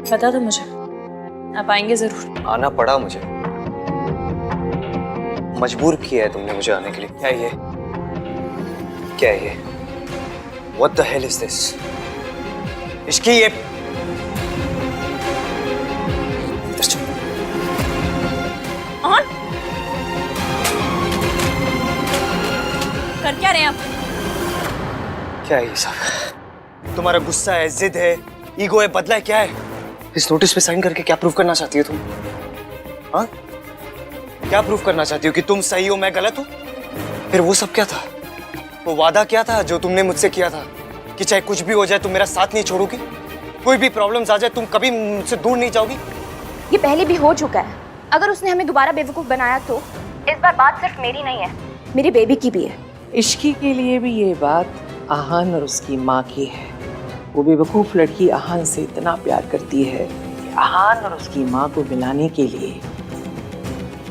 पता था मुझे आप आएंगे जरूर। आना पड़ा मुझे, मजबूर किया है तुमने मुझे आने के लिए। क्या है ये? क्या है ये? What the hell is this? इसकी ये कर क्या रहे हैं आप? क्या है ये सब? तुम्हारा गुस्सा है, जिद है, ईगो है, बदला है, क्या है? इस नोटिस पे साइन करके क्या प्रूव करना चाहती हो तुम? हाँ? क्या प्रूव करना चाहती हो कि तुम सही हो मैं गलत हूं? फिर वो सब क्या था? वो वादा क्या था जो तुमने मुझसे किया था कि चाहे कुछ भी हो जाए तुम मेरा साथ नहीं छोड़ोगी, कोई भी प्रॉब्लम्स आ जाए तुम कभी मुझसे दूर नहीं जाओगी? ये पहले भी हो चुका है। अगर उसने हमें दोबारा बेवकूफ बनाया तो इस बार बात सिर्फ मेरी नहीं है, मेरी बेबी की भी है। इश्की के लिए भी ये बात आहान और उसकी माँ की है। वो बेवकूफ लड़की आहान से इतना प्यार करती है कि आहान और उसकी माँ को मिलाने के लिए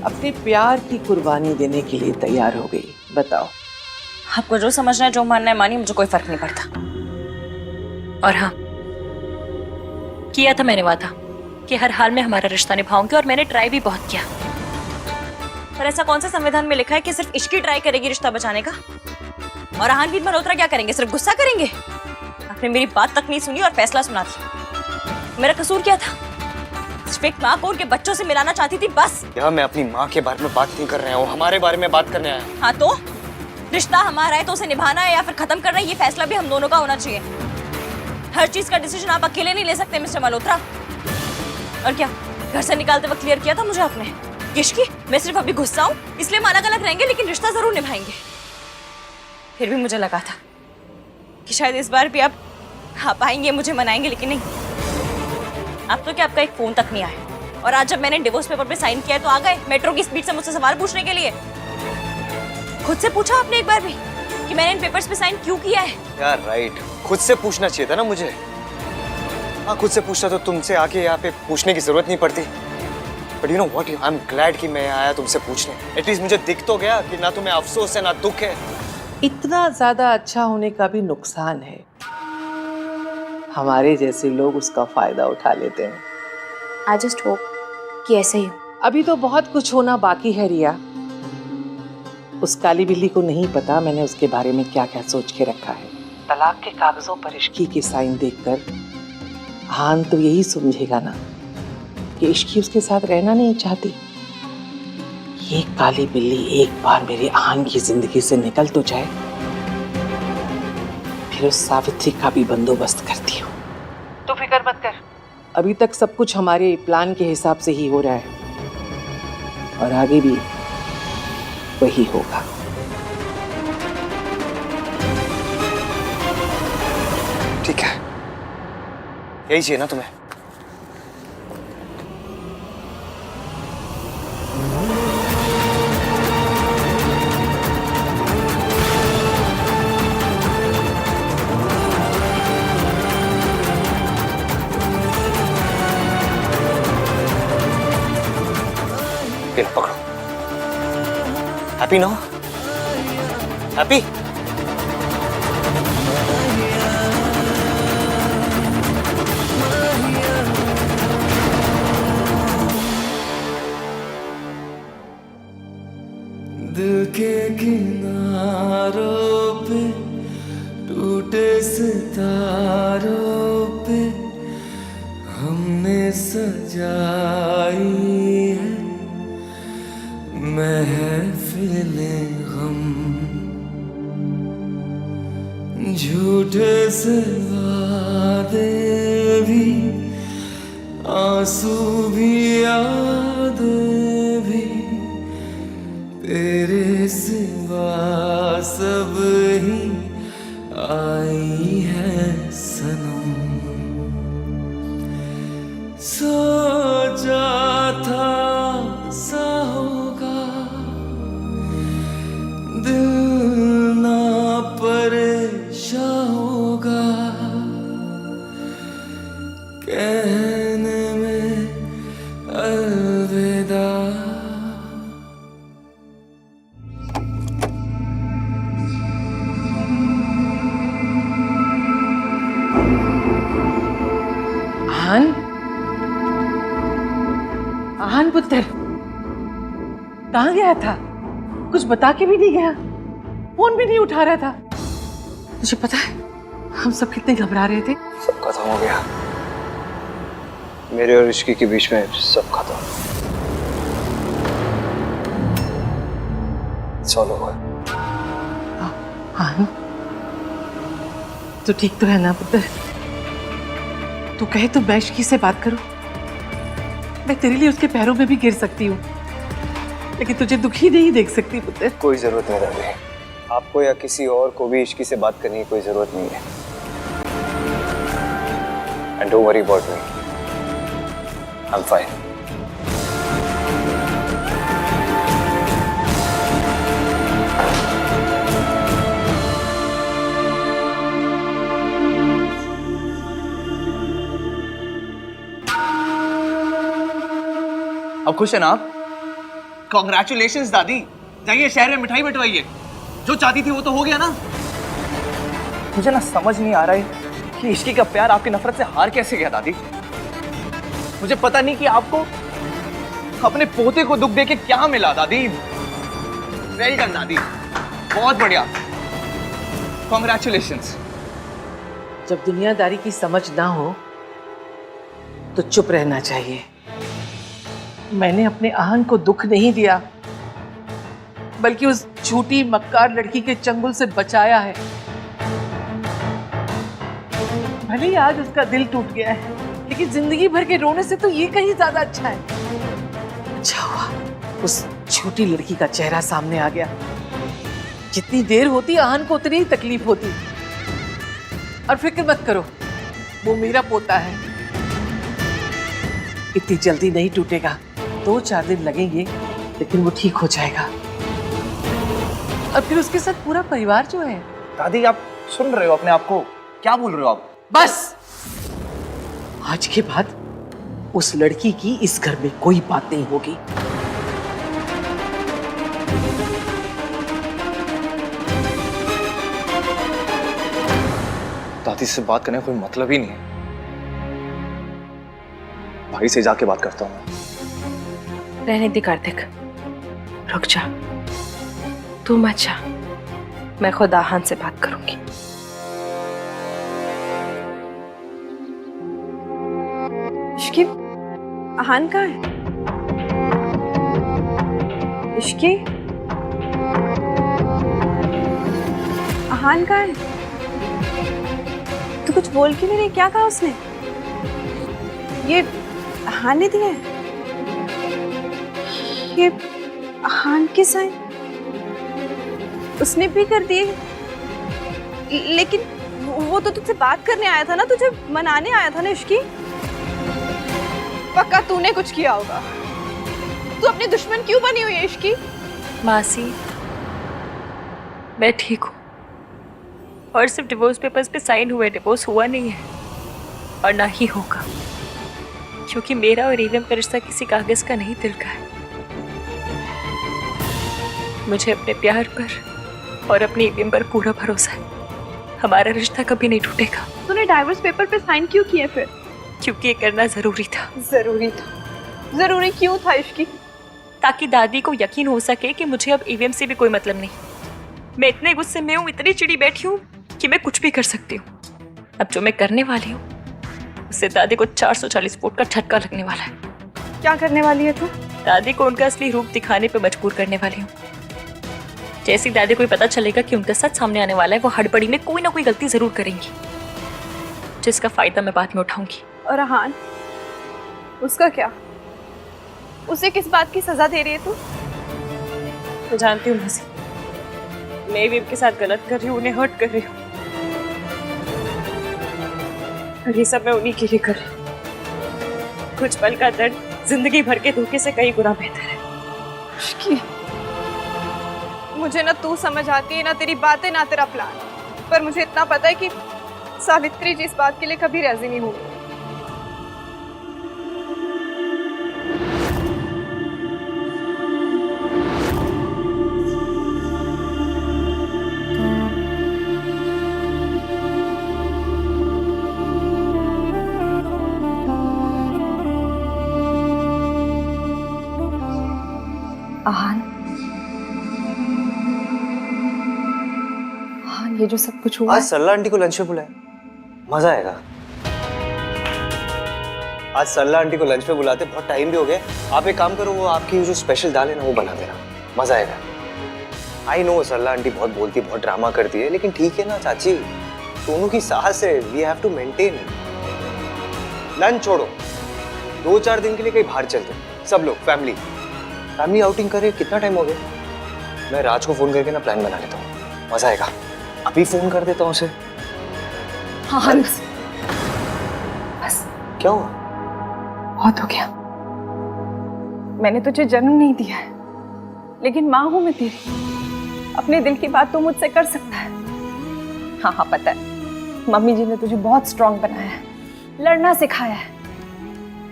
अपने प्यार की कुर्बानी देने के लिए तैयार हो गई। बताओ। आपको जो समझना है, जो मानना है मानिए, मुझे कोई फर्क नहीं पड़ता। और हाँ, किया था मैंने वादा कि हर हाल में हमारा रिश्ता निभाऊंगी, और मैंने ट्राई भी बहुत किया। पर ऐसा कौन सा संविधान में लिखा है कि सिर्फ इश्क ही ट्राई करेगी रिश्ता बचाने का? और आहानवीर मल्होत्रा क्या करेंगे? सिर्फ गुस्सा करेंगे? आपने मेरी बात तक नहीं सुनी और फैसला सुना दिया। मेरा कसूर क्या था? सिर्फ एक माँ को उनके बच्चों से मिलाना चाहती थी, बस। क्या मैं अपनी माँ के बारे में बात नहीं कर रहा हूँ, हमारे बारे में बात करने आया हूँ। हाँ तो रिश्ता हमारा है तो उसे निभाना है या फिर खत्म करना है, ये फैसला भी हम दोनों का होना चाहिए। हर चीज का डिसीजन आप अकेले नहीं ले सकते मिस्टर मल्होत्रा। और क्या घर से निकालते वक्त क्लियर किया था मुझे आपने? किश्की मैं सिर्फ अभी गुस्सा हूँ इसलिए हम अलग अलग रहेंगे लेकिन रिश्ता जरूर निभाएंगे। फिर भी मुझे लगा था कि शायद इस बार भी आप आएंगे, मुझे मनाएंगे, लेकिन नहीं। अब तो क्या आपका एक फोन तक नहीं आया। और आज जब मैंने डिवोर्स पेपर पे साइन किया है तो आ गए मेट्रो की स्पीड से मुझसे सवाल पूछने के लिए। खुद से पूछा आपने एक बार भी कि मैंने इन पेपर्स पे साइन क्यों किया है? यार राइट, खुद से पूछना चाहिए था ना मुझे। हाँ, खुद से पूछता तो तुमसे आके यहाँ पे पूछने की जरूरत नहीं पड़ती। But you know what, I am glad कि मैं आया तुमसे पूछने। एटलीस्ट मुझे दिख तो गया कि ना तुम्हें अफसोस है ना दुख है। इतना ज्यादा अच्छा होने का भी नुकसान है। हमारे जैसे लोग उसका फायदा उठा लेते हैं। आई जस्ट होप कि ऐसे ही हो। अभी तो बहुत कुछ होना बाकी है रिया। उस काली बिल्ली को नहीं पता मैंने उसके बारे में क्या क्या सोच के रखा है। तलाक के कागजों पर इश्की के साइन देखकर आहान तो यही समझेगा ना कि इश्की उसके साथ रहना नहीं चाहती। ये काली बिल्ली एक बार मेरी आहान की जिंदगी से निकल तो जाए, फिर उस सावित्री का भी बंदोबस्त करती हूँ। तो फिक्र मत कर, अभी तक सब कुछ हमारे प्लान के हिसाब से ही हो रहा है और आगे भी वही होगा। ठीक है, यही चाहिए ना तुम्हें? ये लो, पकड़ो। हैप्पी ना? हैप्पी? दिल के किनारों पे टूटे सितारों पे हमने सजाई है महफिलें गम। झूठे से वादे भी, आंसू भी, यादें भी, तेरे सिवा सब ही आई है सनम। सोचा था सा होगा, दिल ना परेशान होगा, कहने में अलविदा। आहान, आहान पुत्र कहाँ गया था? कुछ बता के भी नहीं गया, फोन भी नहीं उठा रहा था। तुझे पता है हम सब कितने घबरा रहे थे। सब खत्म हो गया, मेरे और ऋषि के बीच में सब खत्म। सॉल्व हो गया। हाँ तो ठीक तो है ना पुत्र? तू कहे तो मैं इश्की से बात करूं, मैं तेरे लिए उसके पैरों में भी गिर सकती हूँ, लेकिन तुझे दुखी नहीं देख सकती पुत्र। कोई जरूरत नहीं दादी, आपको या किसी और को भी इश्की से बात करने की कोई जरूरत नहीं है। And don't worry about me, I am fine. अब खुश है ना आप? कॉन्ग्रेचुलेशंस दादी, जाइए शहर में मिठाई बंटवाइए। जो चाहती थी वो तो हो गया ना। मुझे ना समझ नहीं आ रहा है कि इश्की का प्यार आपकी नफरत से हार कैसे गया दादी। मुझे पता नहीं कि आपको अपने पोते को दुख देके क्या मिला दादी। वेल डन दादी, बहुत बढ़िया, कॉन्ग्रेचुलेशंस। जब दुनियादारी की समझ ना हो तो चुप रहना चाहिए। मैंने अपने आहन को दुख नहीं दिया, बल्कि उस झूठी मक्कार लड़की के चंगुल से बचाया है। भले ही आज उसका दिल टूट गया है, लेकिन जिंदगी भर के रोने से तो ये कहीं ज्यादा अच्छा है। अच्छा हुआ उस झूठी लड़की का चेहरा सामने आ गया। जितनी देर होती आहन को उतनी ही तकलीफ होती। और फिक्र मत करो, वो मेरा पोता है, इतनी जल्दी नहीं टूटेगा। 2-4 दिन लगेंगे, लेकिन वो ठीक हो जाएगा। और फिर उसके साथ पूरा परिवार जो है। दादी आप सुन रहे हो अपने आप को? क्या बोल रहे हो आप? बस आज के बाद उस लड़की की इस घर में कोई बात नहीं होगी। दादी से बात करने का कोई मतलब ही नहीं है। भाई से जाके बात करता हूँ। रहने दे कार्तिक, रुक जा, तू मत जा, मैं खुद आहान से बात करूंगी। इश्की, आहान कहाँ है? इश्की, आहान कहाँ है? तू कुछ बोल क्यों नहीं रही? क्या कहा उसने? ये आहान ने दिया है? ये आहान के साइन उसने भी कर दिए, लेकिन वो तो तुझसे बात करने आया था ना, तुझे मनाने आया था ना इश्की। पक्का तूने कुछ किया होगा। तू अपनी दुश्मन क्यों बनी हुई है इश्की? मासी, मैं ठीक हूँ और सिर्फ डिवोर्स पेपर्स पे साइन हुए, डिवोर्स हुआ नहीं है और ना ही होगा, क्योंकि मेरा और ईवीएम का रिश्ता किसी कागज का नहीं, दिल का है। मुझे अपने प्यार पर और अपनी ईवीएम पर पूरा भरोसा है। हमारा रिश्ता कभी नहीं टूटेगा। तूने डाइवोर्स पेपर पे साइन क्यों किए फिर? क्योंकि ये करना जरूरी था। जरूरी था? जरूरी क्यों था इश्की? ताकि दादी को यकीन हो सके कि मुझे अब ईवीएम से भी कोई मतलब नहीं। मैं इतने गुस्से में हूँ, इतनी चिड़ी बैठी हूँ कि मैं कुछ भी कर सकती हूँ। अब जो मैं करने वाली हूँ उससे दादी को 440 वोट का झटका लगने वाला है। क्या करने वाली है तू? दादी को उनका असली रूप दिखाने पे मजबूर करने वाली हूँ। जैसी दादी को पता चलेगा कि उनका सच सामने आने वाला है, वो हड़बड़ी में कोई ना कोई गलती जरूर करेंगी, जिसका फायदा मैं बाद में उठाऊंगी। और आहान, उसका क्या? उसे किस बात की सजा दे रही है तू? मैं जानती हूँ मसी, मैं ईवीएम के साथ गलत कर रही हूँ, उन्हें हर्ट कर रही हूँ, और ये सब मैं उन्हीं के लिए कर रही हूँ। कुछ पल का दर्द जिंदगी भर के धोखे से कई गुना बेहतर है। मुझे ना तू समझ आती है, ना तेरी बातें, ना तेरा प्लान, पर मुझे इतना पता है कि सावित्री जी इस बात के लिए कभी राजी नहीं होगी। ये जो सब कुछ हुआ आज सरला आंटी को लंच पे बुलाया, मजा आएगा। आज सरला आंटी को लंच पे बुलाते, बहुत टाइम भी हो गया। आप एक काम करो, वो आपकी जो स्पेशल दाल है ना वो बना देना, मजा आएगा। आई नो सरला आंटी बहुत बोलती, बहुत ड्रामा करती है, लेकिन ठीक है ना चाची, सोनू की साहस है, we have to maintain. Lunch छोड़ो, 2-4 दिन के लिए कहीं बाहर चलते, सब लोग फैमिली आउटिंग करे। कितना टाइम हो गया? मैं राज को फोन करके ना प्लान बना लेता हूँ, मजा आएगा। अभी फोन कर देता हूँ उसे। हाँ हाँ बस क्या हुआ? बहुत हो गया। मैंने तुझे जन्म नहीं दिया है, लेकिन माँ हूं मैं तेरी। अपने दिल की बात तो मुझसे कर सकता है। हाँ हाँ पता है, मम्मी जी ने तुझे बहुत स्ट्रांग बनाया है, लड़ना सिखाया है।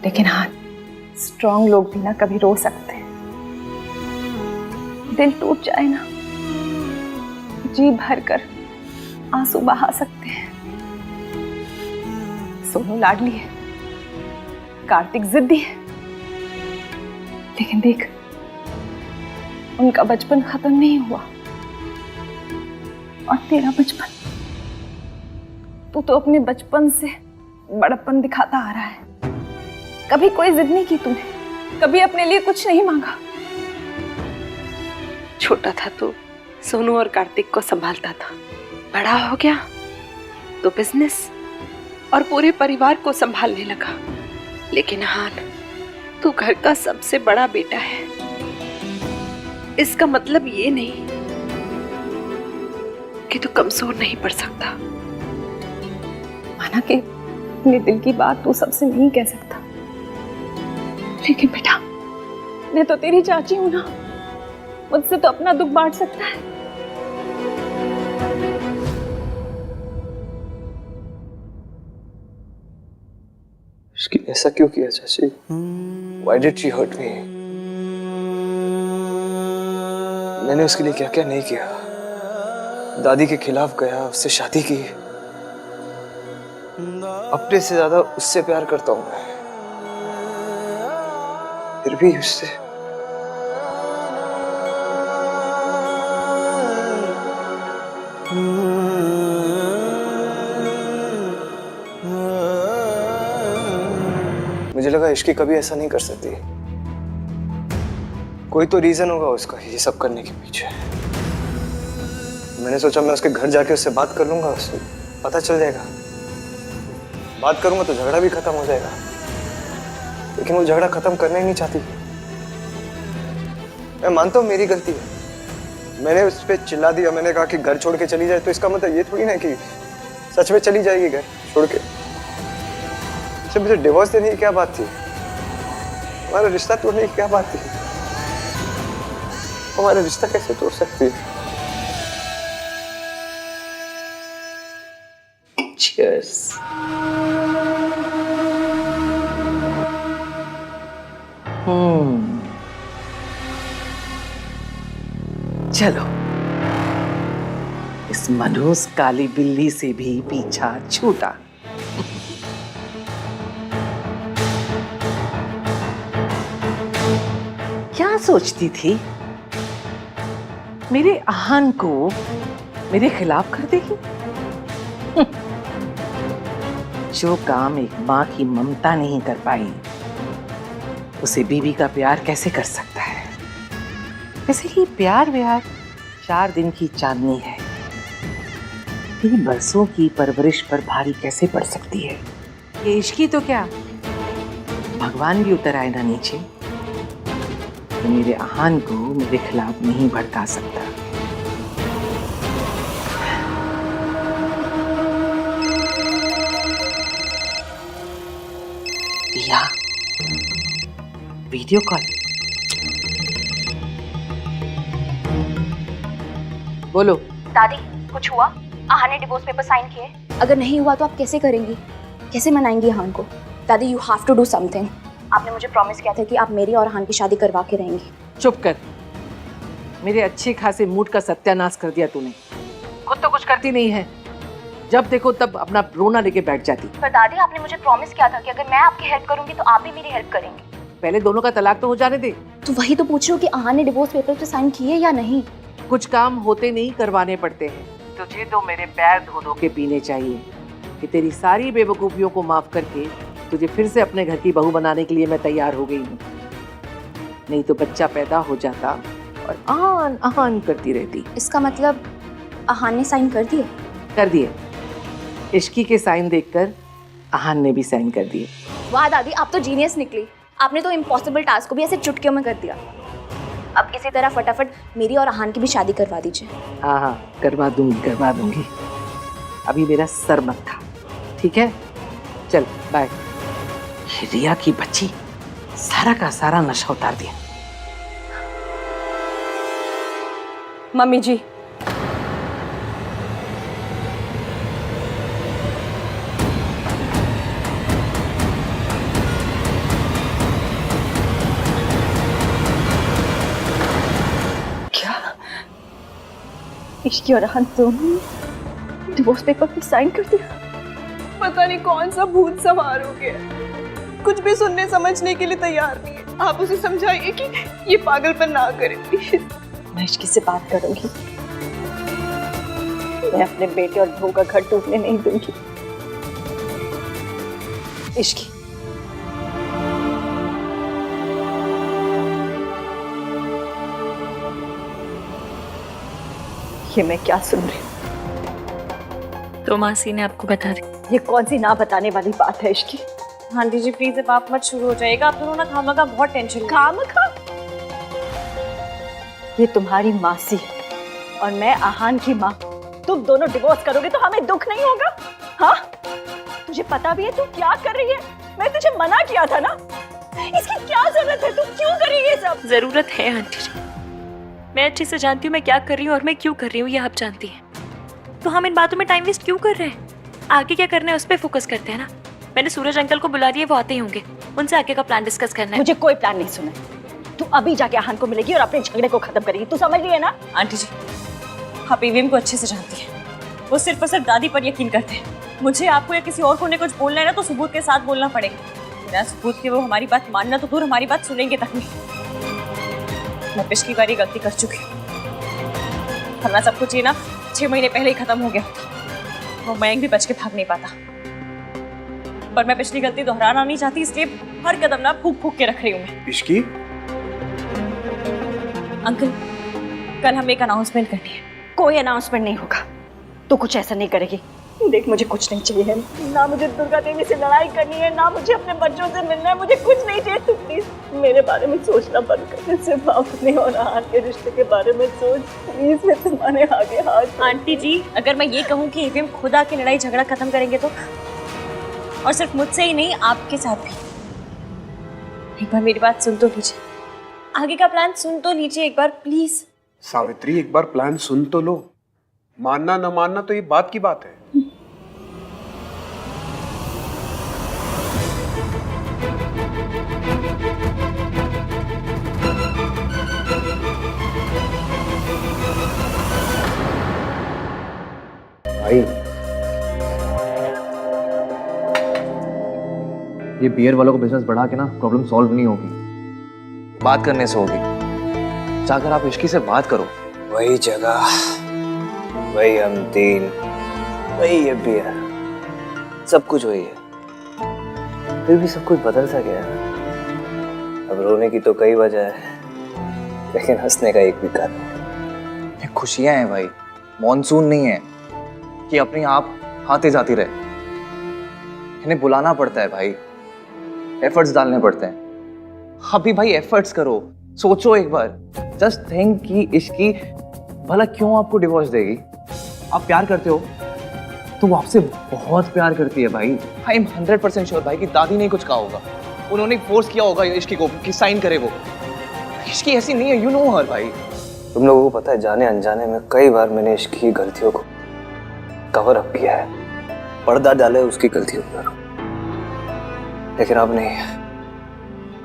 लेकिन हाँ, स्ट्रांग लोग भी ना कभी रो सकते हैं। दिल टूट जाए ना, जी भर कर आंसू बहा सकते हैं। सोनू लाडली है, कार्तिक जिद्दी है, लेकिन देख, उनका बचपन खत्म नहीं हुआ। और तेरा बचपन, तू तो अपने बचपन से बड़प्पन दिखाता आ रहा है। कभी कोई जिद नहीं की तूने, कभी अपने लिए कुछ नहीं मांगा। छोटा था तो सोनू और कार्तिक को संभालता था, बड़ा हो गया तो बिजनेस और पूरे परिवार को संभालने लगा। लेकिन हाँ, तू घर का सबसे बड़ा बेटा है, इसका मतलब ये नहीं कि तू कमजोर नहीं पड़ सकता। माना कि अपने दिल की बात तू सबसे नहीं कह सकता, लेकिन बेटा, मैं तो तेरी चाची हूं ना, मुझसे तो अपना दुख बांट सकता है। उसकी ऐसा क्यों किया चाची? Why did she hurt me? मैंने उसके लिए क्या क्या नहीं किया। दादी के खिलाफ गया, उससे शादी की। अपने से ज्यादा उससे प्यार करता हूं मैं, फिर भी उससे मुझे लगा इश्क कभी ऐसा नहीं कर सकती। कोई तो रीजन होगा उसका ये सब करने के पीछे। मैंने सोचा मैं उसके घर जाके उससे बात कर लूंगा, उससे पता चल जाएगा। बात करूंगा तो झगड़ा भी खत्म हो जाएगा, लेकिन वो झगड़ा खत्म करना ही नहीं चाहती। मैं मानता हूँ मेरी गलती है, मैंने उस पर चिल्ला दिया। मैंने कहा कि घर छोड़ के चली जाए, तो इसका मतलब ये थोड़ी ना कि सच में चली जाएगी घर छोड़ के। मुझे डिवोर्स देने की क्या बात थी? हमारा रिश्ता तोड़ने की क्या बात थी? हमारा रिश्ता कैसे तोड़ सकती है? Cheers. चलो, इस मनहूस काली बिल्ली से भी पीछा छूटा। क्या सोचती थी? मेरे आहन को मेरे खिलाफ कर देगी? जो काम एक माँ की ममता नहीं कर पाई, उसे बीवी का प्यार कैसे कर सकता है? जैसे कि प्यार व्यार 4 दिन की चांदनी है, 3 बरसों की परवरिश पर भारी कैसे पड़ सकती है? ये इश्की तो क्या, भगवान भी उतर आए ना नीचे, तो मेरे आहन को मेरे खिलाफ नहीं भड़का सकता। या वीडियो कॉल। बोलो। दादी, कुछ हुआ? आहा ने डिवोर्स पेपर साइन किए? अगर नहीं हुआ तो आप कैसे करेंगी? कैसे मनाएंगी आहान को? दादी, you have to do something. आपने मुझे प्रॉमिस किया था कि आप मेरी और आहान की शादी करवा के रहेंगी। चुप कर, मेरे अच्छे खासे मूड का सत्यानाश कर दिया तूने। खुद तो कुछ करती नहीं है, जब देखो तब अपना रोना लेके बैठ जाती। पर दादी, आपने मुझे प्रॉमिस किया था कि अगर मैं आपकी हेल्प करूंगी तो आप भी मेरी हेल्प करेंगे। पहले दोनों का तलाक तो हो जाने दे। तो वही तो पूछ रही हूँ कि आहान ने डिवोर्स पेपर पे साइन किए या नहीं। कुछ काम होते नहीं करवाने पड़ते हैं, तुझे तो मेरे पैर धो धो के पीने चाहिए कि तेरी सारी बेवकूफियों को माफ करके तुझे फिर से अपने घर की बहू बनाने के लिए मैं तैयार हो गई हूँ। नहीं तो बच्चा पैदा हो जाता और आन आन करती रहती। इसका मतलब आहान ने साइन कर दिए? कर दिए। इश्की के साइन देखकर आहान ने भी साइन कर दिए। वाह दादी, आप तो जीनियस निकली। आपने तो इम्पॉसिबल टास्क को भी ऐसे चुटकियों में कर दिया। अब इसी तरह फटाफट मेरी और आहान की भी शादी करवा दीजिए। हाँ हाँ, करवा दूंगी। अभी मेरा सर मत खा, ठीक है? चल बाय। ये रिया की बच्ची सारा का सारा नशा उतार दिया। मम्मी जी, इश्की और रहन दोनों डिवोर्स पेपर पे साइन कर दिया। पता नहीं कौन सा भूत सवार हो गया, कुछ भी सुनने समझने के लिए तैयार नहीं है। आप उसे समझाइए कि ये पागलपन ना करे प्लीज। मैं इश्की से बात करूंगी, मैं अपने बेटे और बहू का घर टूटने नहीं दूंगी। इश्की, ये मैं क्या सुन रही हूँ? तो मासी ने आपको बता दी। ये कौन सी ना बताने वाली बात है इश्की? आंटी जी प्लीज अब आप मत शुरू हो जाएगा। आप दोनों ना खामखा बहुत टेंशन। खामखा? ये तुम्हारी मासी है और मैं आहान की माँ। तुम दोनों डिवोर्स करोगे तो हमें दुख नहीं होगा? हाँ, तुझे पता भी है तू क्या कर रही है? मैं तुझे मना किया था ना। इसकी क्या जरूरत है? तू क्यों कर रही है ये सब? जरूरत है आंटी जी, मैं अच्छे से जानती हूँ मैं क्या कर रही हूँ और मैं क्यों कर रही हूँ, ये आप जानती हैं। तो हम इन बातों में टाइम वेस्ट क्यों कर रहे हैं? आगे क्या करना है उस पर फोकस करते हैं ना। मैंने सूरज अंकल को बुला दिया, वो आते ही होंगे, उनसे आगे का प्लान डिस्कस करना है। मुझे कोई प्लान नहीं सुना है। तू अभी जाके आहान को मिलेगी और अपने झगड़े को खत्म करेगी। तू समझ रही है ना? आंटी जी आप ईवीएम को अच्छे से जानती हैं, वो सिर्फ और सिर्फ दादी पर यकीन करते हैं। मुझे आपको या किसी और को ने कुछ बोलना है ना तो सबूत के साथ बोलना पड़ेगा। बिना सबूत के वो हमारी बात मानना तो दूर हमारी बात सुनेंगे तक नहीं। मैं पिछली बार ये गलती कर चुकी हूँ, वरना सब कुछ ये ना 6 महीने पहले ही खत्म हो गया। वो मयंक भी बच के भाग नहीं पाता, पर मैं पिछली गलती दोहराना नहीं चाहती, इसलिए हर कदम ना फूक फूक के रख रही हूँ मैं। इश्की, अंकल कल हमें एक अनाउंसमेंट करनी है। कोई अनाउंसमेंट नहीं होगा। तू कुछ ऐसा नहीं करेगी। देख, मुझे कुछ नहीं चाहिए, ना मुझे दुर्गा देवी से लड़ाई करनी है, ना मुझे अपने बच्चों से मिलना है। मुझे कुछ नहीं चाहिए। तू प्लीज मेरे बारे में सोचना बंद कर। सिर्फ अपने और आहान के रिश्ते के बारे में सोच प्लीज। मैं तुम्हारे आगे हाथ। आंटी जी अगर मैं ये कहूँ कि ईवीएम खुद आके लड़ाई झगड़ा खत्म करेंगे तो, और सिर्फ मुझसे ही नहीं आपके साथ भी। एक बार मेरी बात सुन तो लीजिए, आगे का प्लान सुन तो लीजिए एक बार प्लीज। सावित्री, एक बार प्लान सुन तो लो। मानना न मानना तो ये बात की बात है। भाई ये बियर वालों को बिजनेस बढ़ा के ना प्रॉब्लम सॉल्व नहीं होगी, बात करने से होगी। जाकर आप इश्की से बात करो। वही जगह, वही हम तीन, वही ये बियर, सब कुछ वही है। फिर भी सब कुछ बदल सा गया है। अब रोने की तो कई वजह है, लेकिन हंसने का एक भी कारण नहीं। ये खुशियां हैं भाई, मॉनसून नहीं है कि अपने आप आते जाती रहे। इन्हें बुलाना पड़ता है भाई, एफर्ट्स डालने पड़ते हैं। अभी भाई एफर्ट्स करो, सोचो एक बार। जस्ट थिंक कि इसकी भला क्यों आपको डिवोर्स देगी? आप प्यार करते हो तो वो आपसे बहुत प्यार करती है भाई। आई एम 100% श्योर भाई कि दादी ने कुछ कहा होगा, उन्होंने फोर्स किया होगा इश्की को कि साइन करे वो। इश्की ऐसी नहीं है, यू नो हर भाई। तुम लोगों को पता है, जाने अनजाने में कई बार मैंने इश्की की गलतियों को कवर अप किया है, पर्दा डाला है उसकी गलतियों पर। लेकिन अब नहीं,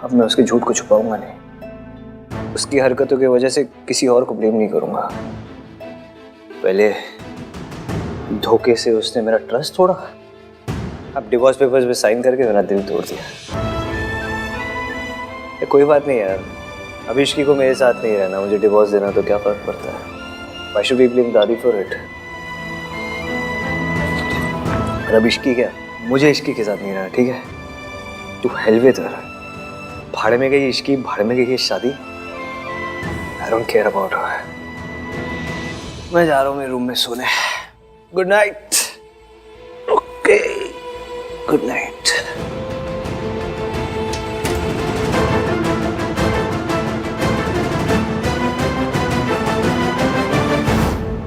अब मैं उसके झूठ को छुपाऊंगा नहीं। उसकी हरकतों की वजह से किसी और को ब्लेम नहीं करूंगा। पहले धोखे से उसने मेरा ट्रस्ट तोड़ा, अब डिवोर्स पेपर्स पे साइन करके मेरा दिल तोड़ दिया। कोई बात नहीं यार, अब इश्की को मेरे साथ नहीं रहना, मुझे डिवोर्स देना तो क्या फर्क पड़ता है। Why should we blame दादी for it? और अब इश्की क्या, मुझे इश्की के साथ नहीं रहा, ठीक है? तू हेलवे तो रहा, भाड़ में गई इश्की, भाड़ में गई ये शादी। I don't care about her. मैं जा रहा हूँ मेरे रूम में सोने। Good night. Okay, good night.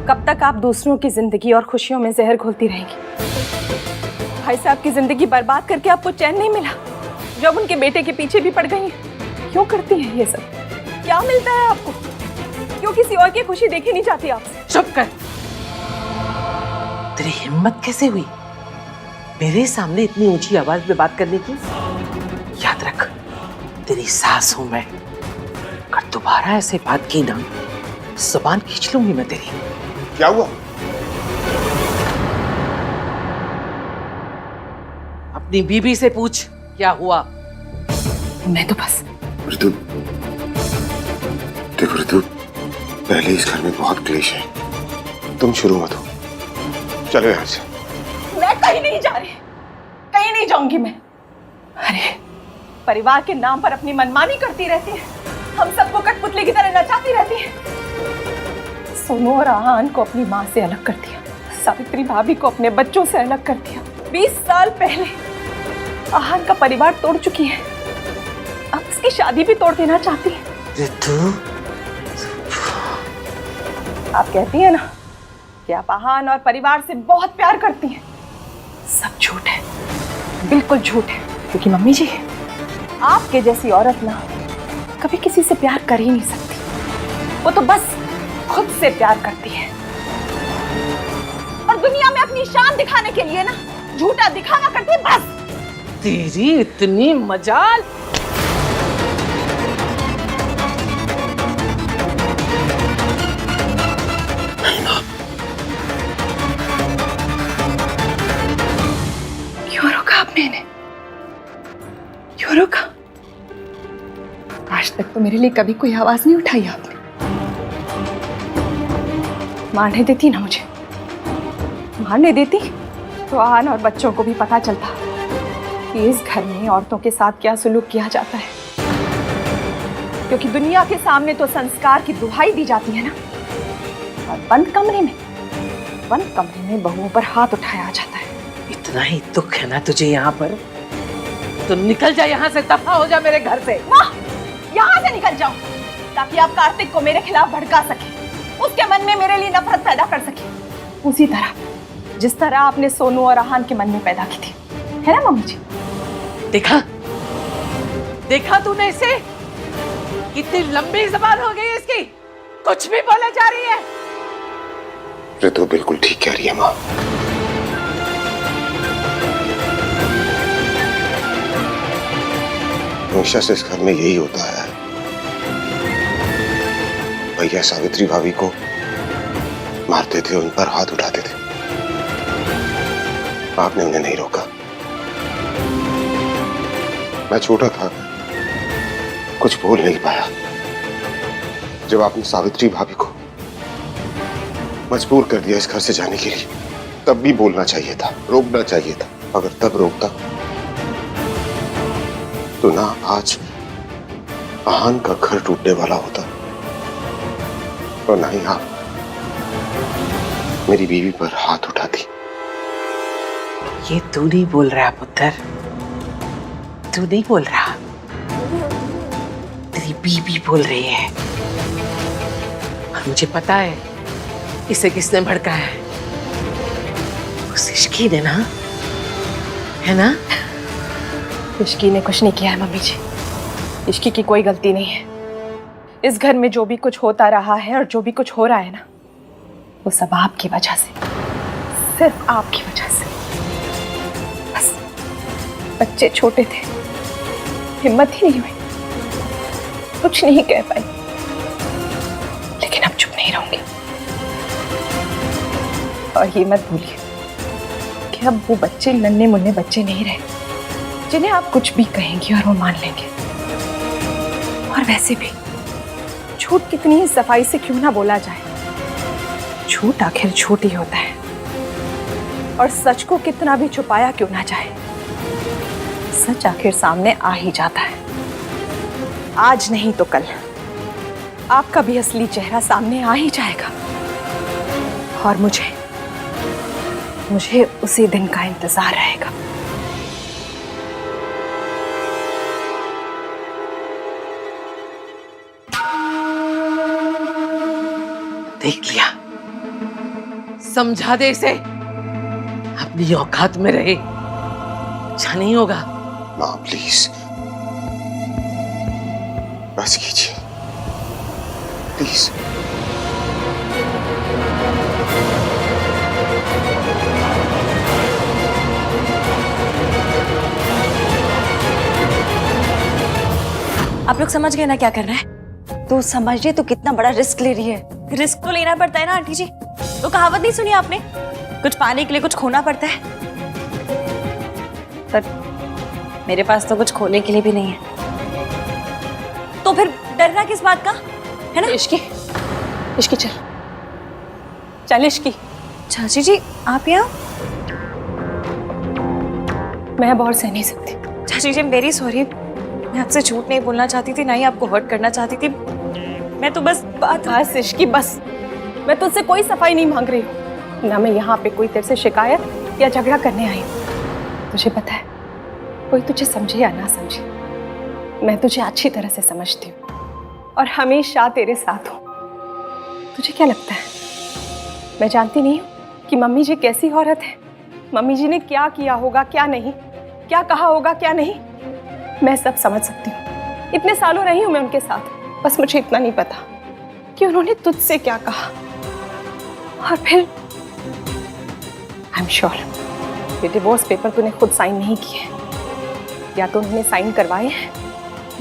कब तक आप दूसरों की जिंदगी और खुशियों में जहर घोलती रहेंगी? भाई साहब की जिंदगी बर्बाद करके आपको चैन नहीं मिला? जब उनके बेटे के पीछे भी पड़ गई हैं। क्यों करती हैं ये सब? क्या मिलता है आपको? क्यों किसी और की खुशी देखी नहीं जाती आपसे? चुप कर। तेरी हिम्मत कैसे हुई मेरे सामने इतनी ऊंची आवाज में बात करने की? याद रख, तेरी सास हूं मैं। अगर दोबारा ऐसे बात की ना, जुबान खींच लूंगी मैं तेरी। क्या हुआ? अपनी बीबी से पूछ क्या हुआ। मैं तो बस ऋतु, देखो ऋतु, पहले इस घर में बहुत क्लेश है, तुम शुरू मत हो। चलो यहाँ से। मैं कहीं नहीं जा रही, कहीं नहीं जाऊंगी मैं। अरे परिवार के नाम पर अपनी मनमानी करती रहती है, हम सबको कठपुतली की तरह नचाती रहती है। सोनू और आहान को अपनी माँ से अलग कर दिया, सावित्री भाभी को अपने बच्चों से अलग कर दिया। 20 साल पहले आहान का परिवार तोड़ चुकी है, अब उसकी शादी भी तोड़ देना चाहती है। ऋतु, आप कहती हैं ना कि आप आहान और परिवार से बहुत प्यार करती हैं, सब झूठ है, बिल्कुल झूठ है। क्योंकि मम्मी जी, आपके जैसी औरत ना कभी किसी से प्यार कर ही नहीं सकती। वो तो बस खुद से प्यार करती है, और दुनिया में अपनी शान दिखाने के लिए ना झूठा दिखावा करती है बस। तेरी इतनी मजाल। क्यों रोका आपने इन्हें? क्यों रोका? आज तक तो मेरे लिए कभी कोई आवाज नहीं उठाई आपने। मारने देती ना मुझे, मारने देती तो आहान और बच्चों को भी पता चलता कि इस घर में औरतों के साथ क्या सुलूक किया जाता है। क्योंकि दुनिया के सामने तो संस्कार की दुहाई दी जाती है ना, और बंद कमरे में बहुओं पर हाथ उठाया जाता है। इतना ही दुख है ना तुझे यहाँ पर, तो निकल जा यहाँ से, दफा हो जा मेरे घर से। वाह, यहाँ से निकल जाओ ताकि आप कार्तिक को मेरे खिलाफ भड़का सके, उसके मन में मेरे लिए नफरत पैदा कर सके, उसी तरह जिस तरह आपने सोनू और आहान के मन में पैदा की थी, है ना मम्मी जी? देखा तूने इसे? कितनी लंबी जबान हो गई इसकी, कुछ भी बोले जा रही है। ऋतु बिल्कुल ठीक कह रही है माँ। हमेशा से इस घर में यही होता है, भैया सावित्री भाभी को मारते थे, उन पर हाथ उठाते थे, आपने उन्हें नहीं रोका। मैं छोटा था, कुछ बोल नहीं पाया। जब आपने सावित्री भाभी को मजबूर कर दिया इस घर से जाने के लिए, तब भी बोलना चाहिए था, रोकना चाहिए था। अगर तब रोकता तो ना आज आहान का घर टूटने वाला होता, और ना ही आप मेरी बीवी पर हाथ उठाती। ये तू नहीं बोल रहा पुत्र, तू नहीं बोल रहा, तेरी बीबी बोल रही है। और मुझे पता है इसे किसने भड़का है, उस इश्की ने ना, है ना? इश्की ने कुछ नहीं किया है मम्मी जी, इश्की की कोई गलती नहीं है। इस घर में जो भी कुछ होता रहा है और जो भी कुछ हो रहा है ना, वो सब आपकी वजह से, सिर्फ आपकी वजह से। बस बच्चे छोटे थे, हिम्मत ही नहीं हुई, कुछ नहीं कह पाई, लेकिन अब चुप नहीं रहूंगी। और ये मत भूलिए कि अब वो बच्चे नन्हे मुन्ने बच्चे नहीं रहे जिन्हें आप कुछ भी कहेंगी और वो मान लेंगे। और वैसे भी झूठ कितनी ही सफाई से क्यों ना बोला जाए, झूठ आखिर झूठ ही होता है। और सच को कितना भी छुपाया क्यों ना जाए, सच आखिर सामने आ ही जाता है। आज नहीं तो कल आपका भी असली चेहरा सामने आ ही जाएगा और मुझे उसी दिन का इंतजार रहेगा। देख लिया, समझा दे इसे, अपनी औकात में रहे, अच्छा नहीं होगा। माँ प्लीज बस कीजिए प्लीज। आप लोग समझ गए ना क्या करना है? तू समझ रही तू कितना बड़ा रिस्क ले रही है? रिस्क तो लेना पड़ता है ना आंटी जी। तो कहावत नहीं सुनी आपने, कुछ पाने के लिए कुछ खोना पड़ता है। पर मेरे पास तो कुछ खोने के लिए भी नहीं है, तो फिर डरना किस बात का है ना? इश्की, इश्की चल चल इश्की। चाची जी आप यहाँ? मैं अब और सह नहीं सकती। चाची जी मेरी सॉरी, मैं आपसे झूठ नहीं बोलना चाहती थी, ना ही आपको हर्ट करना चाहती थी। मैं तो बस बस इश्की बस, मैं तुझसे कोई सफाई नहीं मांग रही हूँ, ना मैं यहाँ पे कोई तेरे से शिकायत या झगड़ा करने आई हूँ। तुझे पता है, कोई तुझे समझे या ना समझे, मैं तुझे अच्छी तरह से समझती हूँ और हमेशा तेरे साथ हूँ। तुझे क्या लगता है मैं जानती नहीं हूँ कि मम्मी जी कैसी औरत है? मम्मी जी ने क्या किया होगा, क्या नहीं, क्या कहा होगा, क्या नहीं, मैं सब समझ सकती हूँ। इतने सालों रही हूँ मैं उनके साथ, बस मुझे इतना नहीं पता कि उन्होंने तुझसे क्या कहा। और फिर आई एम श्योर ये डिवोर्स पेपर तूने खुद साइन नहीं किए, या तो उन्होंने साइन करवाए हैं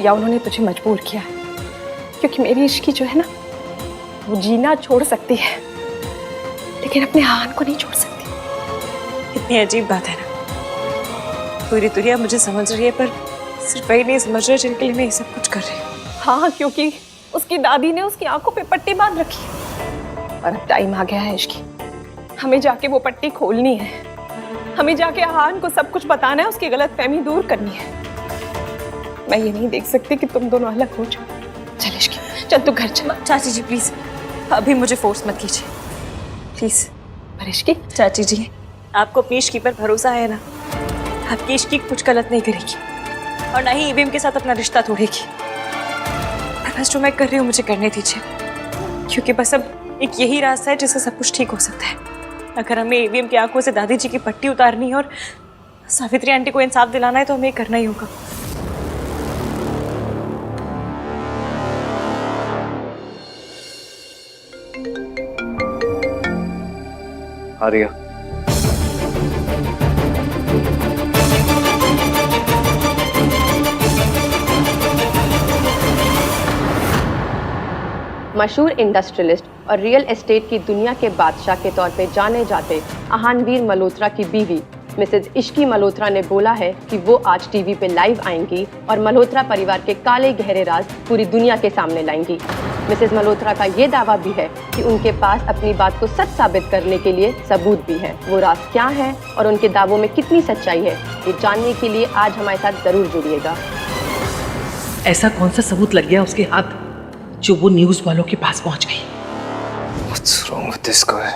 या उन्होंने तुझे मजबूर किया है। क्योंकि मेरी इश्की जो है ना, वो जीना छोड़ सकती है लेकिन अपने आहान को नहीं छोड़ सकती। इतनी अजीब बात है ना, पूरी दुनिया मुझे समझ रही है पर सिर्फ वही नहीं समझ रहे जिनके लिए मैं ये सब कुछ कर रही हूँ। हाँ, क्योंकि उसकी दादी ने उसकी आंखों पे पट्टी बांध रखी और अब टाइम आ गया है इश्की, हमें जाके वो पट्टी खोलनी है, हमें जाके आहान को सब कुछ बताना है, उसकी गलतफहमी दूर करनी है। मैं ये नहीं देख सकती कि तुम दोनों अलग हो जाओ। चल इश्की चल, तू घर चल। चाची जी प्लीज अभी मुझे फोर्स मत कीजिए प्लीज। पर इश्की, चाची जी आपको अपनी इश्की पर भरोसा है ना? आपकी इश्की कुछ गलत नहीं करेगी और ना ही ईवीएम के साथ अपना रिश्ता तोड़ेगी। बस जो मैं कर रही हूँ मुझे करने दीजिए, क्योंकि बस अब एक यही रास्ता है जिससे सब कुछ ठीक हो सकता है। अगर हमें ईवीएम की आंखों से दादी जी की पट्टी उतारनी है और सावित्री आंटी को इंसाफ दिलाना है तो हमें करना ही होगा। आर्या, मशहूर इंडस्ट्रियलिस्ट और रियल एस्टेट की दुनिया के बादशाह के तौर पे जाने जाते आहानवीर मल्होत्रा की बीवी मिसेज इश्की मल्होत्रा ने बोला है कि वो आज टीवी पे लाइव आएंगी और मल्होत्रा परिवार के काले गहरे राज पूरी दुनिया के सामने लाएंगी। मिसेज मल्होत्रा का ये दावा भी है कि उनके पास अपनी बात को सच साबित करने के लिए सबूत भी है। वो राज क्या है और उनके दावों में कितनी सच्चाई है, ये जानने के लिए आज हमारे साथ जरूर जुड़िएगा। ऐसा कौन सा सबूत लग गया उसके हाथ जो वो न्यूज वालों के पास पहुंच गई? What's wrong with this guy?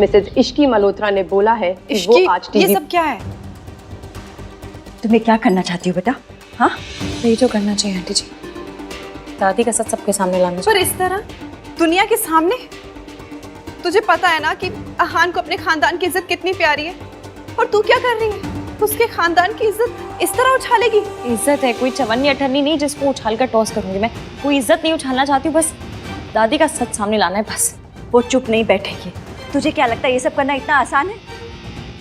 Mrs Ishki Malhotra ने बोला है कि वो आज टीवी। ये सब क्या है? तुम्हें क्या करना चाहती हो बेटा? हाँ, यही जो करना चाहिए आंटी जी, दादी का सच सबके सामने लाना चाहिए। पर इस तरह दुनिया के सामने? तुझे पता है ना कि आहान को अपने खानदान की इज्जत कितनी प्यारी है, और तू क्या कर रही है? उसके खानदान की इज्जत इस तरह उछालेगी? इज्जत है कोई चवन्नी अठन्नी नहीं जिसको उछाल कर टॉस करूंगी मैं। कोई इज्जत नहीं उछालना चाहती हूँ, बस दादी का सच सामने लाना है बस। वो चुप नहीं बैठेगी। तुझे क्या लगता है ये सब करना इतना आसान है?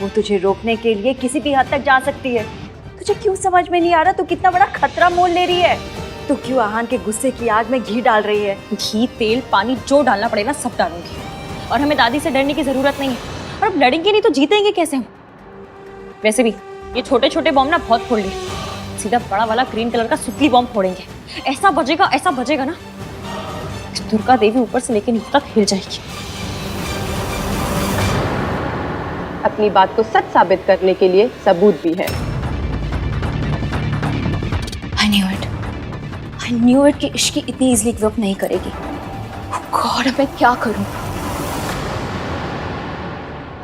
वो तुझे रोकने के लिए किसी भी हद तक जा सकती है। तुझे क्यों समझ में नहीं आ रहा तू कितना बड़ा खतरा मोल ले रही है? तू क्यों आहान के गुस्से की आग में घी डाल रही है? घी तेल पानी जो डालना पड़ेगा सब डालूंगी, और हमें दादी से डरने की जरूरत नहीं है। और अब लड़ेंगे नहीं तो जीतेंगे कैसे हम? वैसे भी ये छोटे छोटे बॉम्ब ना बहुत फोड़ लिए, सीधा बड़ा वाला ग्रीन कलर का सुतली बॉम्ब फोड़ेंगे। ऐसा बजेगा ना इस दुर्गा देवी ऊपर से लेकर नीचे तक हिल जाएगी। अपनी बात को सच साबित करने के लिए सबूत भी है। I knew it कि इश्की इतनी इजीली गिव अप नहीं करेगी। Oh God, अब मैं क्या करूं?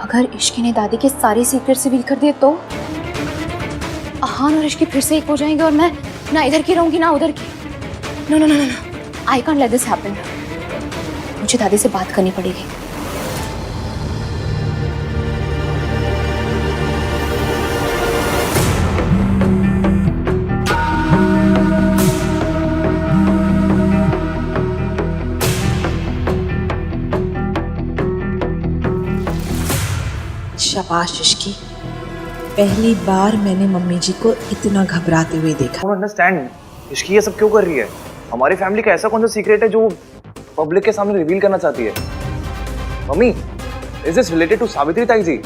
अगर इश्की ने दादी के सारे सीक्रेट रिवील कर दिए तो आहान और इश्की फिर से एक हो जाएंगे और मैं ना इधर की रहूंगी ना उधर की। No no no no, I can't let this happen. मुझे दादी से बात करनी पड़ेगी। शाबाश इश्की, पहली बार मैंने मम्मी जी को इतना घबराते हुए देखा। डोंट अंडरस्टैंड, इश्की ये सब क्यों कर रही है? हमारी फैमिली का ऐसा कौन सा सीक्रेट है जो पब्लिक के सामने रिवील करना चाहती है? Mummy, is this related to Savitri ताई जी?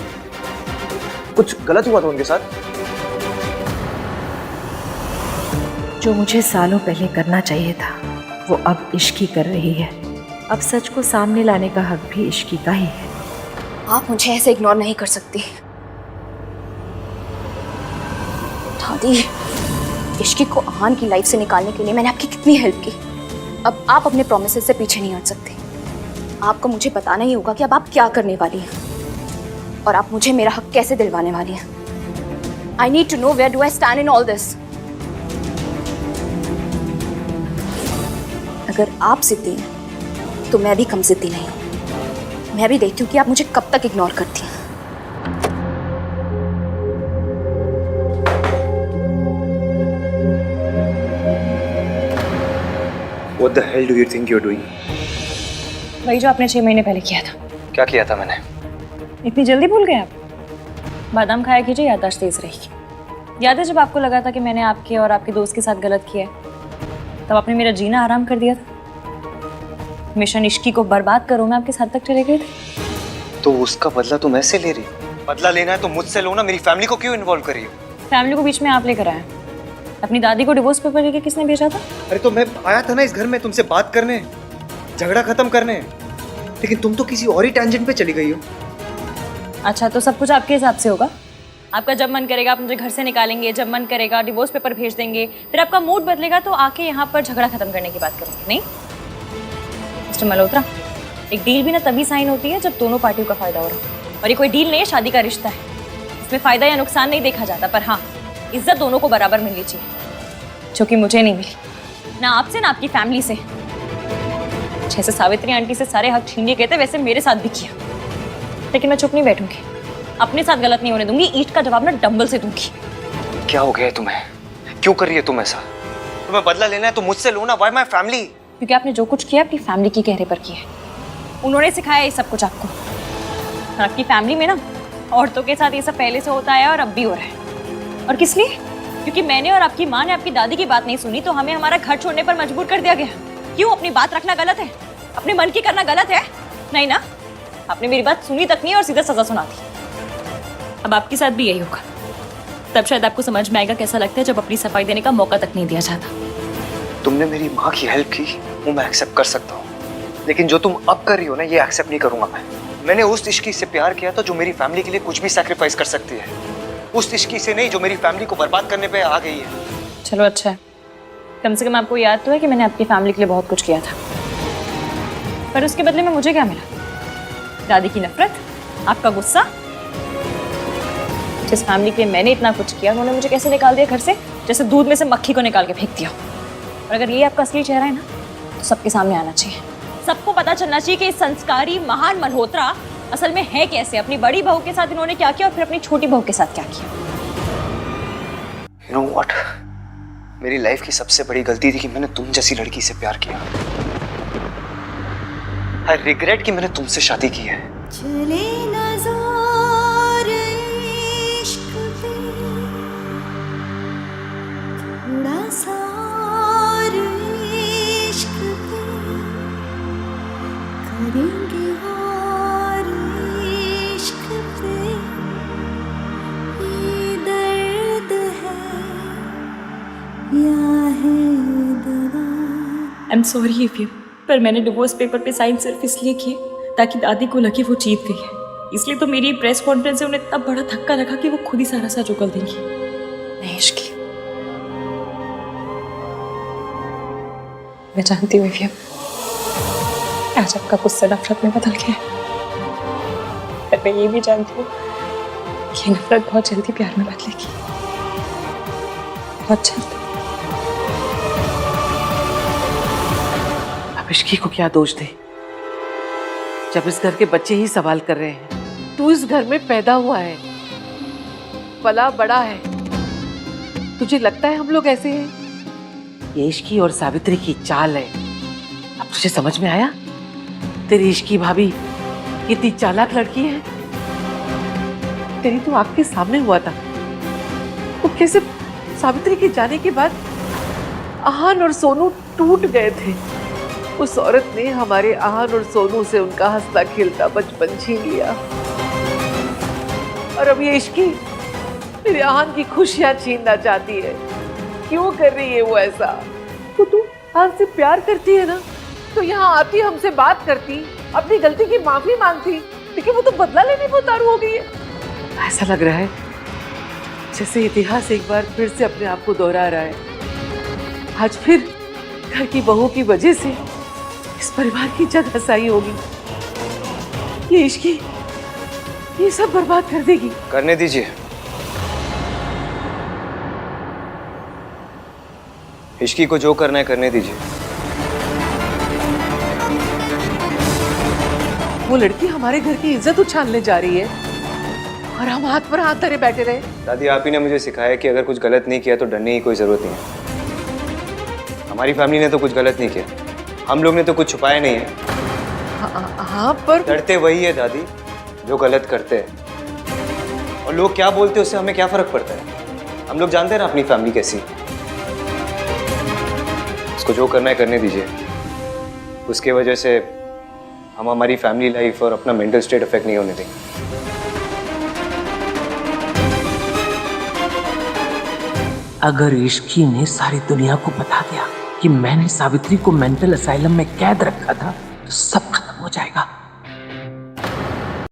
कुछ गलत हुआ था उनके साथ? जो मुझे सालों पहले करना चाहिए था वो अब इश्की कर रही है। अब सच को सामने लाने का हक भी इश्की का ही है। आप मुझे ऐसे इग्नोर नहीं कर सकती। दादी, इश्की को आहान की लाइफ से निकालने के लिए मैंने आपकी कितनी हेल्प की। अब आप अपने प्रोमिसेस से पीछे नहीं हट सकते। आपको मुझे बताना ही होगा कि अब आप क्या करने वाली हैं और आप मुझे मेरा हक कैसे दिलवाने वाली हैं। I need to know where do I stand in all this. अगर आप जिद्दी हैं तो मैं भी कम जिद्दी नहीं हूं। मैं भी देखती हूँ कि आप मुझे कब तक इग्नोर करती हैं। What the hell do you think you're doing? वही जो आपने 6 महीने पहले किया था। क्या किया था मैंने? इतनी जल्दी भूल गए आप? बादाम खाया कीजिए, याददाश्त तेज रहेगी। याद है जब आपको लगा था कि मैंने आपके और आपके दोस्त के साथ गलत किया है, तब आपने मेरा जीना आराम कर दिया था। मिशन इश्की को बर्बाद करो मैं आपके साथ तक चले गए थे। तो उसका बदला तुम ऐसे ले रही? बदला लेना है तो मुझसे लो ना, मेरी फैमिली को क्यों इन्वॉल्व कर रही हो? फैमिली को बीच में आप लेकर आए। अपनी दादी को डिवोर्स पेपर लेके किसने भेजा था? अरे तो मैं आया था ना इस घर में तुमसे बात करने, झगड़ा खत्म करने, लेकिन तुम तो किसी और ही टेंजेंट पे चली गई हो। अच्छा, तो सब कुछ आपके हिसाब से होगा? आपका जब मन करेगा आप मुझे घर से निकालेंगे, जब मन करेगा डिवोर्स पेपर भेज देंगे, फिर आपका मूड बदलेगा तो आके यहाँ पर झगड़ा खत्म करने की बात करोगे, नहीं? मिस्टर मल्होत्रा, एक डील भी ना तभी साइन होती है जब दोनों पार्टियों का फायदा हो रहा हो। और ये कोई डील नहीं है, शादी का रिश्ता है। इसमें फायदा या नुकसान नहीं देखा जाता, पर हाँ, इज्जत दोनों को बराबर मिलनी चाहिए, जो कि मुझे नहीं मिली, ना आपसे ना आपकी फैमिली से। जैसे सावित्री आंटी से सारे हक छीनने गए थे वैसे मेरे साथ भी किया। लेकिन मैं चुप नहीं बैठूंगी, अपने साथ गलत नहीं होने दूंगी। ईंट का जवाब ना डंबल से दूंगी। क्या हो गया है तुम्हें? क्यों कर रही है तुम ऐसा? तुम्हें बदला लेना है तो मुझसे लो ना। Why my family? क्योंकि आपने जो कुछ किया अपनी फैमिली के कहने पर किया है। उन्होंने सिखाया ये सब कुछ आपको। और आपकी फैमिली में ना औरतों के साथ ये सब पहले से होता है और अब भी हो रहा है। और किस लिए? क्योंकि मैंने और आपकी माँ ने आपकी दादी की बात नहीं सुनी तो हमें हमारा घर छोड़ने पर मजबूर कर दिया गया। क्यों? अपनी बात रखना गलत है? अपने मन की करना गलत है? नहीं ना, आपने मेरी बात सुनी तक नहीं और सीधा सजा सुना दी। अब आपके साथ भी यही होगा। तब शायद आपको समझ में आएगा कैसा लगता है जब अपनी सफाई देने का मौका तक नहीं दिया जाता। तुमने मेरी माँ की हेल्प की, वो मैं एक्सेप्ट कर सकता हूँ, लेकिन जो तुम अब कर रही हो ना, ये एक्सेप्ट नहीं करूंगा मैं। मैंने उस इश्की से प्यार किया था जो मेरी फैमिली के लिए कुछ भी सैक्रिफाइस कर सकती है, उस इश्की से नहीं जो मेरी फैमिली को बर्बाद करने पे आ गई है। चलो अच्छा है, कम से कम आपको याद तो है कि मैंने आपकी फैमिली के लिए बहुत कुछ किया था। पर उसके बदले में मुझे क्या मिला? दादी की नफरत, आपका गुस्सा। जिस फैमिली के लिए मैंने इतना कुछ किया उन्होंने मुझे कैसे निकाल दिया घर से, जैसे दूध में से मक्खी को निकाल के फेंक दिया। और अगर ये आपका असली चेहरा है ना तो सबके सामने आना चाहिए। सबको पता चलना चाहिए कि इस संस्कारी महान मल्होत्रा असल में है कैसे। अपनी बड़ी बहू के साथ इन्होंने क्या किया और फिर अपनी छोटी बहू के साथ क्या किया। You know what? मेरी लाइफ की सबसे बड़ी गलती थी कि मैंने तुम जैसी लड़की से प्यार किया। I regret कि मैंने तुमसे शादी की है। चले नज़ारे इश्क पे, थोड़ा सा और इश्क पे, करेंगे और इश्क पे, ये दर्द है या है दवा। I'm sorry if you, पर मैंने डिवोर्स पेपर पे साइन सिर्फ इसलिए किए ताकि दादी को लगे वो जीत गई है। इसलिए तो मेरी प्रेस कॉन्फ्रेंस से उन्हें इतना बड़ा धक्का लगा कि वो खुद ही सारा सच उगल देंगी। नहीं इश्की, मैं जानती हूँ विवियन, आज आपका गुस्सा नफरत में बदल गया है, पर मैं ये भी जानती हूँ कि ये नफरत बहुत जल्दी प्यार में बदलेगी, बहुत जल्द। अब इश्की को क्या दोष दे जब इस घर के बच्चे ही सवाल कर रहे हैं। तू इस घर में पैदा हुआ है, पला बड़ा है, तुझे लगता है हम लोग ऐसे हैं? ये इश्की और सावित्री की चाल है। अब तुझे समझ में आया? तेरी इश्की भाभी कितनी चालाक लड़की है। तेरी तो आंख के सामने हुआ था, तो कैसे सावित्री के जाने के बाद आहान और सोनू टूट गए थे। उस औरत ने हमारे आहान और सोनू से उनका हंसता खेलता बचपन छीन लिया, और अब ये इश्की मेरे आहान की खुशियां छीनना चाहती है। क्यों कर रही है वो ऐसा? तो तू आहान से प्यार करती है ना, तो यहाँ आती, हमसे बात करती, अपनी गलती की माफी मांगती, लेकिन वो तो बदला लेने में उतारू हो गई है। ऐसा लग रहा है जैसे इतिहास एक बार फिर से अपने आप को दोहरा रहा है। आज फिर घर की बहू की वजह से इस परिवार की इज्जत हसाई होगी। ये इश्की ये सब बर्बाद कर देगी। करने दीजिए, इश्की को जो करना है करने दीजिए। वो लड़की हमारे घर की इज्जत उछालने जा रही है और हम हाथ पर हाथ धरे बैठे रहे। दादी, आप ही ने मुझे सिखाया कि अगर कुछ गलत नहीं किया तो डरने की कोई जरूरत नहीं है। हमारी फैमिली ने तो कुछ गलत नहीं किया, हम लोग ने तो कुछ छुपाया नहीं है। हाँ पर डरते वही है दादी जो गलत करते हैं, और लोग क्या बोलते हैं उससे हमें क्या फर्क पड़ता है। हम लोग जानते हैं ना अपनी फैमिली कैसी। उसको जो करना है करने दीजिए। उसके वजह से हम हमारी फैमिली लाइफ और अपना मेंटल स्टेट अफेक्ट नहीं होने देंगे। अगर इश्की ने सारी दुनिया को बता दिया कि मैंने सावित्री को मेंटल असाइलम में कैद रखा था, तो सब खत्म हो जाएगा।